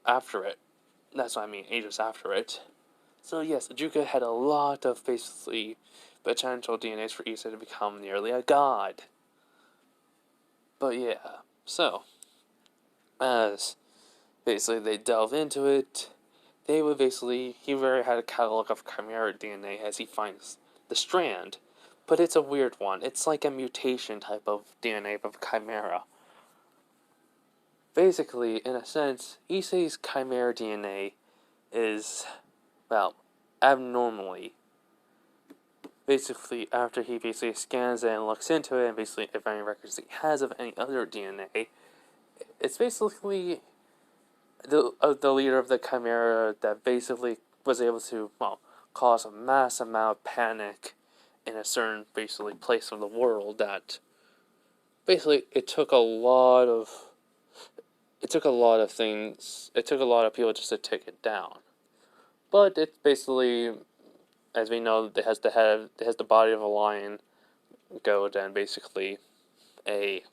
after it. That's what I mean, ages after it. So yes, Ajuka had a lot of basically potential DNAs for Issei to become nearly a god. But yeah, so as basically they delve into it, he very had a catalog of chimera DNA as he finds the strand. But it's a weird one. It's like a mutation type of DNA of chimera. Basically, in a sense, Issei's chimera DNA is, abnormally. Basically, after he basically scans it and looks into it, and basically if any records he has of any other DNA, it's basically the leader of the chimera that basically was able to, cause a mass amount of panic in a certain, basically, place of the world that, basically, it took a lot of things, it took a lot of people just to take it down. But it's basically, as we know, it has the body of a lion, goat, and basically a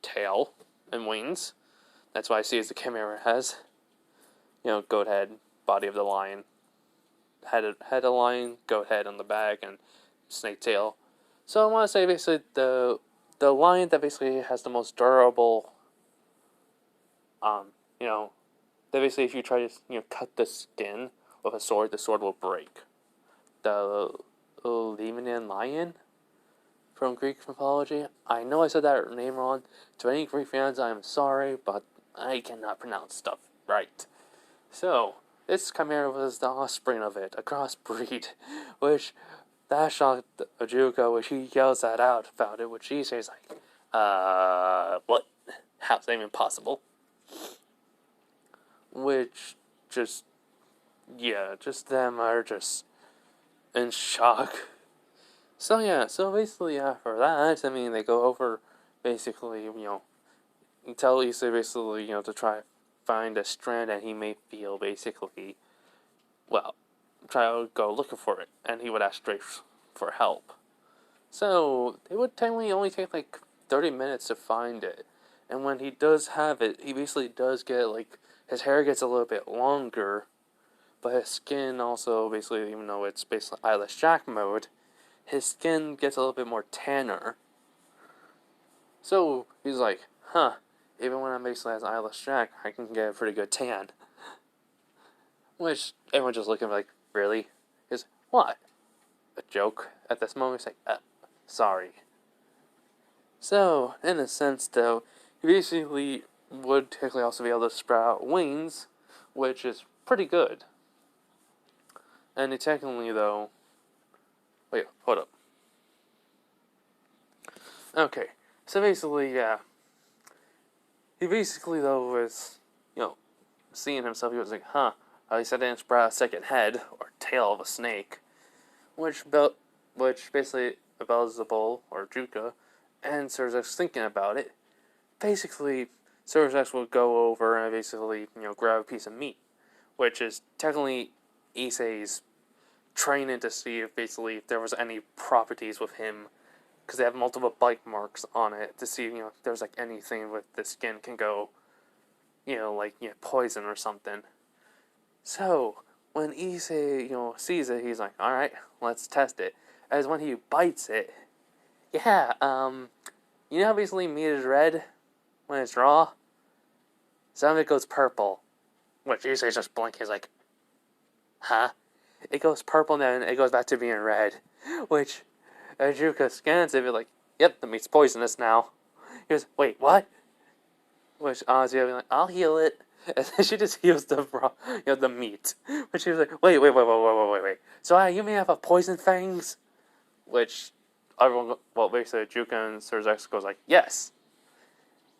tail and wings. That's why I see as the chimera has. Goat head, body of the lion, head of lion, goat head on the back, and snake tail. So I want to say basically the lion that basically has the most durable, that basically if you try to cut the skin with a sword, the sword will break. The Lemurian lion, from Greek mythology. I know I said that name wrong. To any Greek fans, I'm sorry, but I cannot pronounce stuff right. So, this chimera was the offspring of it, a crossbreed, which that shocked Ajuka, which he yells that out about it, which she says like, what? How's that even possible? Which just, yeah, just them are just in shock. So yeah, so basically after that, I mean, they go over, basically, tell Issei basically, to try find a strand that he may feel, basically, well, try to go looking for it, and he would ask Drake for help. So, it would technically only take like 30 minutes to find it, and when he does have it, he basically does get, like, his hair gets a little bit longer, but his skin also, basically, even though it's basically eyeless Jack mode, his skin gets a little bit more tanner. So, he's like, huh, even when I'm basically as eyeless Jack, I can get a pretty good tan. Which, everyone's just looking like, really? He's, what? A joke? At this moment, he's like, sorry. So, in a sense, though, he basically would technically also be able to sprout wings, which is pretty good. And he technically, though... Wait, hold up. Okay, so basically, yeah. He basically, though, was, seeing himself, he was like, huh, at least I didn't sprout a second head, or tail of a snake. Which basically, Beelzebul, or Juka, and Surzek's thinking about it. Basically, Surzek will go over and basically, grab a piece of meat, which is technically Issei's training to see if basically if there was any properties with him, because they have multiple bite marks on it, to see, if there's like anything with the skin can go, poison or something. So, when Issei, sees it, he's like, alright, let's test it. As when he bites it, yeah, you know how basically meat is red when it's raw? Some of it goes purple. Which Issei's just blinking, he's like, huh? It goes purple and then it goes back to being red. Which, Ajuka scans it, be like, yep, the meat's poisonous now. He goes, wait, what? Which Ozzy will be like, I'll heal it. And then she just heals the meat. But she was like, wait. So you may have a poison fangs? Which everyone, basically Ajuka and Surzek goes like, yes.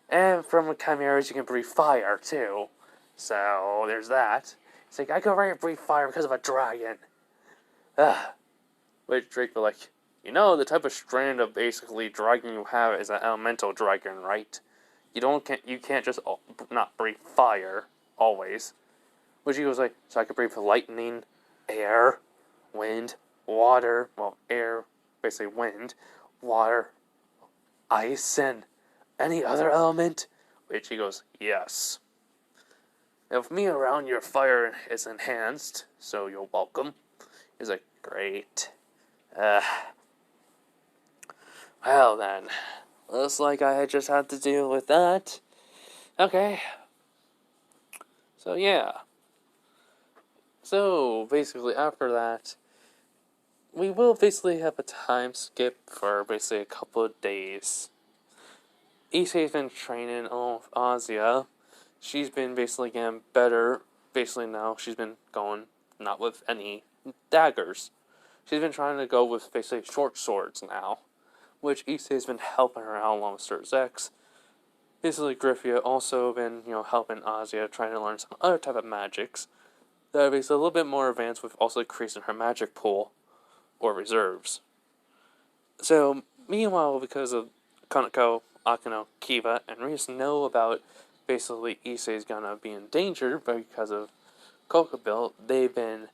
And from chimeras you can breathe fire too. So there's that. It's like, I could already breathe fire because of a dragon. Which Drake was like, the type of strand of basically dragon you have is an elemental dragon, right? You can't just not breathe fire, always. Which he was like, so I could breathe lightning, air, wind, water, air, basically wind, water, ice, and any other element? Which he goes, yes. And with me around, your fire is enhanced, so you're welcome. He's like, great. Well then, looks like I just had to deal with that. Okay. So yeah. So basically after that, we will basically have a time skip for basically a couple of days. Issei's been training Azia. She's been basically getting better. Basically now she's been going not with any daggers. She's been trying to go with basically short swords now, which Issei's been helping her out along with Surzek. Basically, Griffia also been, helping Azia trying to learn some other type of magics that are basically a little bit more advanced with also increasing her magic pool or reserves. So, meanwhile, because of Kaneko, Akano, Kiva, and Rias know about basically Issei's gonna be in danger because of Kokobill, they've been,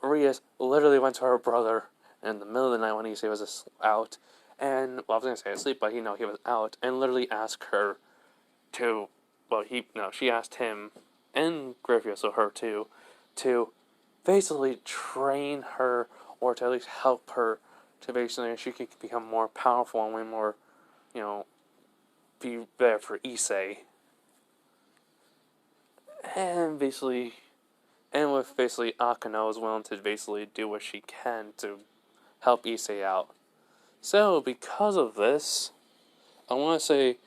Rias literally went to her brother in the middle of the night when Issei was out, and, I was gonna say asleep, but he was out, and literally asked her to, she asked him, and Griffia, so her too, to basically train her, or to at least help her, to basically, she could become more powerful and way more, be there for Issei. And basically, with Akano is willing to basically do what she can to help Issei out. So, because of this, I want to say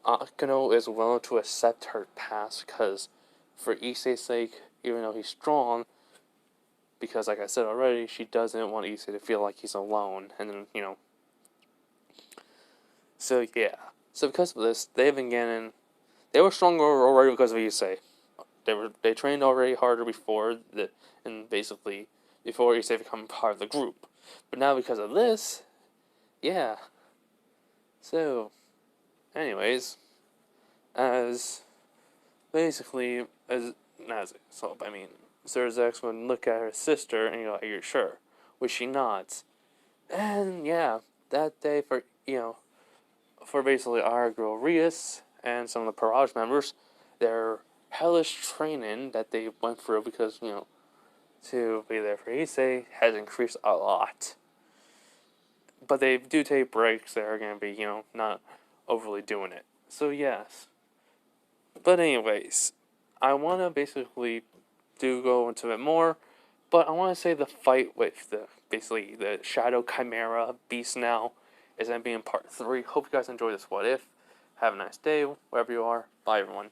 Akano is willing to accept her past because, for Issei's sake, even though he's strong, because, like I said already, she doesn't want Issei to feel like he's alone, and then, So, yeah. So, because of this, they've been getting. They were stronger already because of Issei. They trained already harder before, and basically, before Issei become part of the group. But now, because of this, yeah. So, anyways, as basically Zerzex would look at her sister and you're like, "You're sure?" Was she not? And yeah, that day for basically our girl Rias and some of the Parage members, their hellish training that they went through because to be there for Issei has increased a lot. But they do take breaks that are going to be not overly doing it. So yes. But anyways, I want to basically do go into it more, but I want to say the fight with the Shadow Chimera Beast now is going to be in part 3. Hope you guys enjoy this What If. Have a nice day, wherever you are. Bye, everyone.